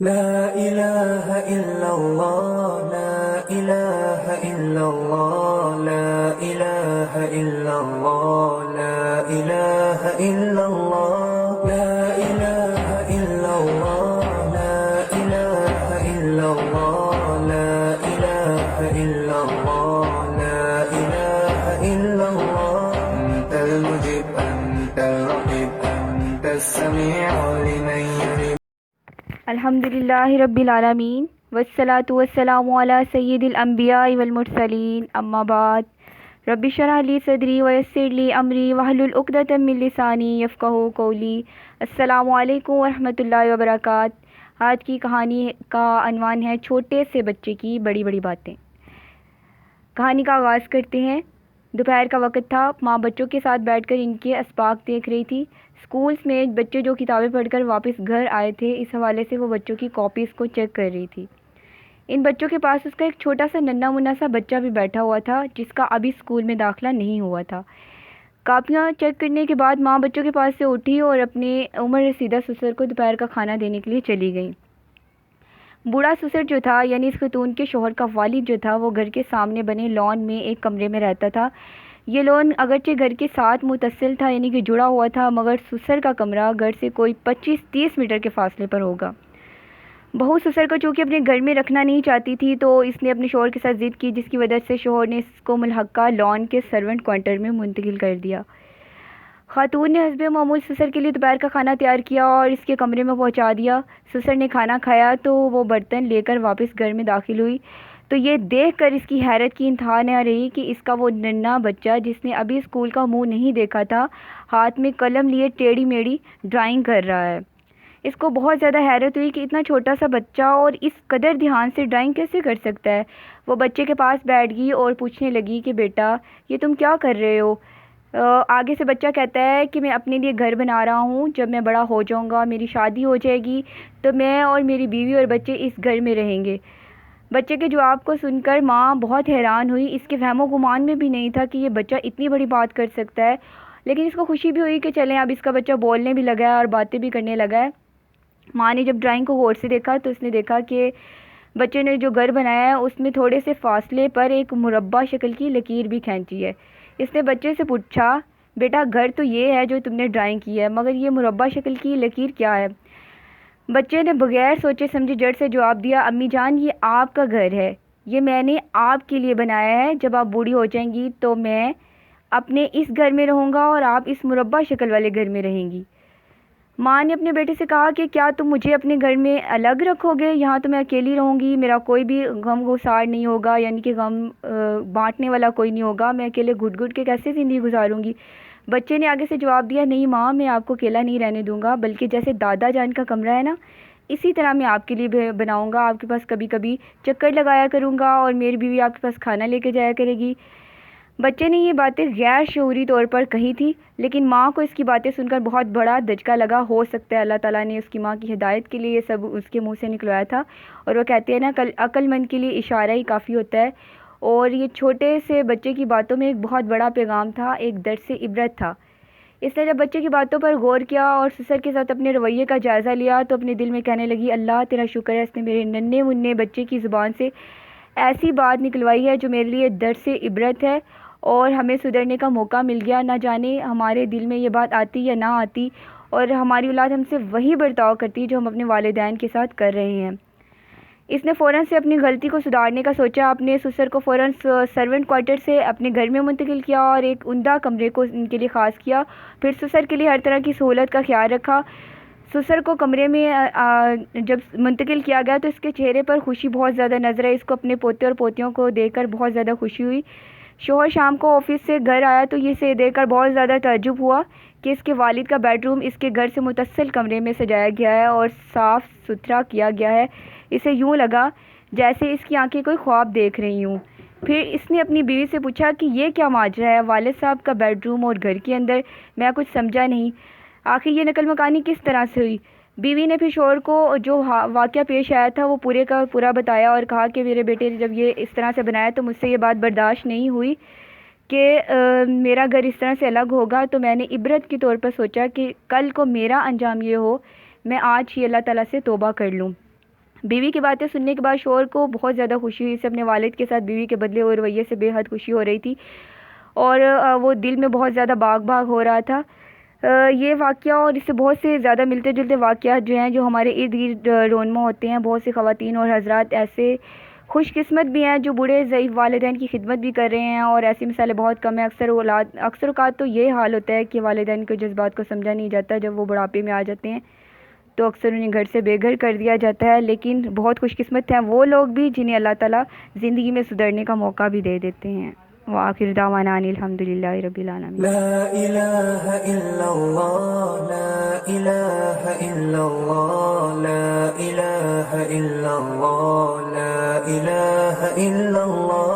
لا إله إلا الله لا إله إلا الله لا إله إلا الله لا إله إلا الله لا إله إلا الله لا إله إلا الله لا إله إلا الله لا إله إلا الله أنت المجيب أنت الرقيب أنت السميع لمن يريد. الحمد للہ رب العالمین والصلاة والسلام علی سید الانبیاء والمرسلین اما بعد رب اشرح لی صدری ویسر لی امری واحلل عقدۃ من لسانی یفقہوا قولی. السلام علیکم ورحمۃ اللہ وبرکاتہ. آج کی کہانی کا عنوان ہے چھوٹے سے بچے کی بڑی بڑی باتیں. کہانی کا آغاز کرتے ہیں. دوپہر کا وقت تھا. ماں بچوں کے ساتھ بیٹھ کر ان کے اسباق دیکھ رہی تھی. اسکولس میں بچے جو کتابیں پڑھ کر واپس گھر آئے تھے، اس حوالے سے وہ بچوں کی کاپیز کو چیک کر رہی تھی. ان بچوں کے پاس اس کا ایک چھوٹا سا ننھا منا سا بچہ بھی بیٹھا ہوا تھا جس کا ابھی اسکول میں داخلہ نہیں ہوا تھا. کاپیاں چیک کرنے کے بعد ماں بچوں کے پاس سے اٹھی اور اپنے عمر رسیدہ سسر کو دوپہر کا کھانا دینے کے لیے چلی گئی. بوڑھا سسر جو تھا، یعنی اس خاتون کے شوہر کا والد جو تھا، وہ گھر کے سامنے بنے لان میں ایک کمرے میں رہتا تھا. یہ لون اگرچہ گھر کے ساتھ متصل تھا، یعنی کہ جڑا ہوا تھا، مگر سسر کا کمرہ گھر سے کوئی 25-30 میٹر کے فاصلے پر ہوگا. بہو سسر کو چونکہ اپنے گھر میں رکھنا نہیں چاہتی تھی تو اس نے اپنے شوہر کے ساتھ ضد کی، جس کی وجہ سے شوہر نے اس کو ملحقہ لان کے سرونٹ کوارٹر میں منتقل کر دیا. خاتون نے حسب معمول سسر کے لیے دوپہر کا کھانا تیار کیا اور اس کے کمرے میں پہنچا دیا. سسر نے کھانا کھایا تو وہ برتن لے کر واپس گھر میں داخل ہوئی تو یہ دیکھ کر اس کی حیرت کی انتہا نہ رہی کہ اس کا وہ ننھا بچہ جس نے ابھی اسکول کا منہ نہیں دیکھا تھا، ہاتھ میں قلم لیے ٹیڑھی میڑھی ڈرائنگ کر رہا ہے. اس کو بہت زیادہ حیرت ہوئی کہ اتنا چھوٹا سا بچہ اور اس قدر دھیان سے ڈرائنگ کیسے کر سکتا ہے. وہ بچے کے پاس بیٹھ گئی اور پوچھنے لگی کہ بیٹا یہ تم کیا کر رہے ہو؟ آگے سے بچہ کہتا ہے کہ میں اپنے لیے گھر بنا رہا ہوں. جب میں بڑا ہو جاؤں گا، میری شادی ہو جائے گی تو میں اور میری بیوی اور بچے اس گھر میں رہیں گے. بچے کے جواب کو سن کر ماں بہت حیران ہوئی. اس کے فہم و گمان میں بھی نہیں تھا کہ یہ بچہ اتنی بڑی بات کر سکتا ہے، لیکن اس کو خوشی بھی ہوئی کہ چلیں اب اس کا بچہ بولنے بھی لگا ہے اور باتیں بھی کرنے لگا ہے. ماں نے جب ڈرائنگ کو غور سے دیکھا تو اس نے دیکھا کہ بچے نے جو گھر بنایا ہے اس میں تھوڑے سے فاصلے پر ایک مربع شکل کی لکیر بھی کھینچی ہے. اس نے بچے سے پوچھا بیٹا گھر تو یہ ہے جو تم نے ڈرائنگ کی ہے، مگر یہ مربع شکل کی لکیر کیا ہے؟ بچے نے بغیر سوچے سمجھے جڑ سے جواب دیا امی جان یہ آپ کا گھر ہے، یہ میں نے آپ کے لیے بنایا ہے. جب آپ بوڑھی ہو جائیں گی تو میں اپنے اس گھر میں رہوں گا اور آپ اس مربع شکل والے گھر میں رہیں گی. ماں نے اپنے بیٹے سے کہا کہ کیا تم مجھے اپنے گھر میں الگ رکھو گے؟ یہاں تو میں اکیلی رہوں گی، میرا کوئی بھی غم گسار نہیں ہوگا، یعنی کہ غم بانٹنے والا کوئی نہیں ہوگا. میں اکیلے گھٹ گھٹ کے کیسے زندگی گزاروں گی؟ بچے نے آگے سے جواب دیا نہیں ماں، میں آپ کو اکیلا نہیں رہنے دوں گا، بلکہ جیسے دادا جان کا کمرہ ہے نا، اسی طرح میں آپ کے لیے بھی بناؤں گا. آپ کے پاس کبھی کبھی چکر لگایا کروں گا اور میری بیوی آپ کے پاس کھانا لے کے جایا کرے گی. بچے نے یہ باتیں غیر شعوری طور پر کہی تھی، لیکن ماں کو اس کی باتیں سن کر بہت بڑا دھچکا لگا. ہو سکتا ہے اللہ تعالیٰ نے اس کی ماں کی ہدایت کے لیے یہ سب اس کے منہ سے نکلوایا تھا. اور وہ کہتے ہیں نا عقل مند کے لیے اشارہ ہی کافی ہوتا ہے. اور یہ چھوٹے سے بچے کی باتوں میں ایک بہت بڑا پیغام تھا، ایک درس عبرت تھا. اس نے جب بچے کی باتوں پر غور کیا اور سسر کے ساتھ اپنے رویے کا جائزہ لیا تو اپنے دل میں کہنے لگی اللہ تیرا شکر ہے، اس نے میرے ننھے منھے بچے کی زبان سے ایسی بات نکلوائی ہے جو میرے لیے درس عبرت ہے اور ہمیں سدھرنے کا موقع مل گیا. نہ جانے ہمارے دل میں یہ بات آتی یا نہ آتی اور ہماری اولاد ہم سے وہی برتاؤ کرتی جو ہم اپنے والدین کے ساتھ کر رہے ہیں. اس نے فوراً سے اپنی غلطی کو سدھارنے کا سوچا. اپنے سسر کو فوراً سرونٹ کوارٹر سے اپنے گھر میں منتقل کیا اور ایک عمدہ کمرے کو ان کے لیے خاص کیا. پھر سسر کے لیے ہر طرح کی سہولت کا خیال رکھا. سسر کو کمرے میں جب منتقل کیا گیا تو اس کے چہرے پر خوشی بہت زیادہ نظر آئی. اس کو اپنے پوتے اور پوتیوں کو دیکھ کر بہت زیادہ خوشی ہوئی. شوہر شام کو آفس سے گھر آیا تو یہ اسے دیکھ کر بہت زیادہ تعجب ہوا کہ اس کے والد کا بیڈ روم اس کے گھر سے متصل کمرے میں سجایا گیا ہے اور صاف ستھرا کیا گیا ہے. اسے یوں لگا جیسے اس کی آنکھیں کوئی خواب دیکھ رہی ہوں. پھر اس نے اپنی بیوی سے پوچھا کہ یہ کیا ماجرا ہے؟ والد صاحب کا بیڈ روم اور گھر کے اندر؟ میں کچھ سمجھا نہیں، آخر یہ نقل مکانی کس طرح سے ہوئی؟ بیوی نے پھر شوہر کو جو واقعہ پیش آیا تھا وہ پورے کا پورا بتایا اور کہا کہ میرے بیٹے نے جب یہ اس طرح سے بنایا تو مجھ سے یہ بات برداشت نہیں ہوئی کہ میرا گھر اس طرح سے الگ ہوگا، تو میں نے عبرت کے طور پر سوچا کہ کل کو میرا انجام یہ ہو، میں آج ہی اللہ تعالیٰ سے توبہ کر لوں. بیوی کی باتیں سننے کے بعد شوہر کو بہت زیادہ خوشی ہوئی، اسے اپنے والد کے ساتھ بیوی کے بدلے اور رویے سے بے حد خوشی ہو رہی تھی اور وہ دل میں بہت زیادہ باغ باغ ہو رہا تھا۔ یہ واقعہ اور اس سے بہت سے زیادہ ملتے جلتے واقعات جو ہیں جو ہمارے ارد گرد رونما ہوتے ہیں، بہت سی خواتین اور حضرات ایسے خوش قسمت بھی ہیں جو بوڑھے ضعیف والدین کی خدمت بھی کر رہے ہیں، اور ایسی مثالیں بہت کم ہیں۔ اکثر اوقات تو یہ حال ہوتا ہے کہ والدین کے جذبات کو سمجھا نہیں جاتا، جب وہ بڑھاپے میں آ جاتے ہیں تو اکثر انہیں گھر سے بے گھر کر دیا جاتا ہے، لیکن بہت خوش قسمت ہیں وہ لوگ بھی جنہیں اللہ تعالیٰ زندگی میں سدھرنے کا موقع بھی دے دیتے ہیں۔ وآخر دعوانا ان الحمدللہ رب العالمین۔ لا إله إلا الله لا إله إلا الله لا إله إلا الله لا إله إلا الله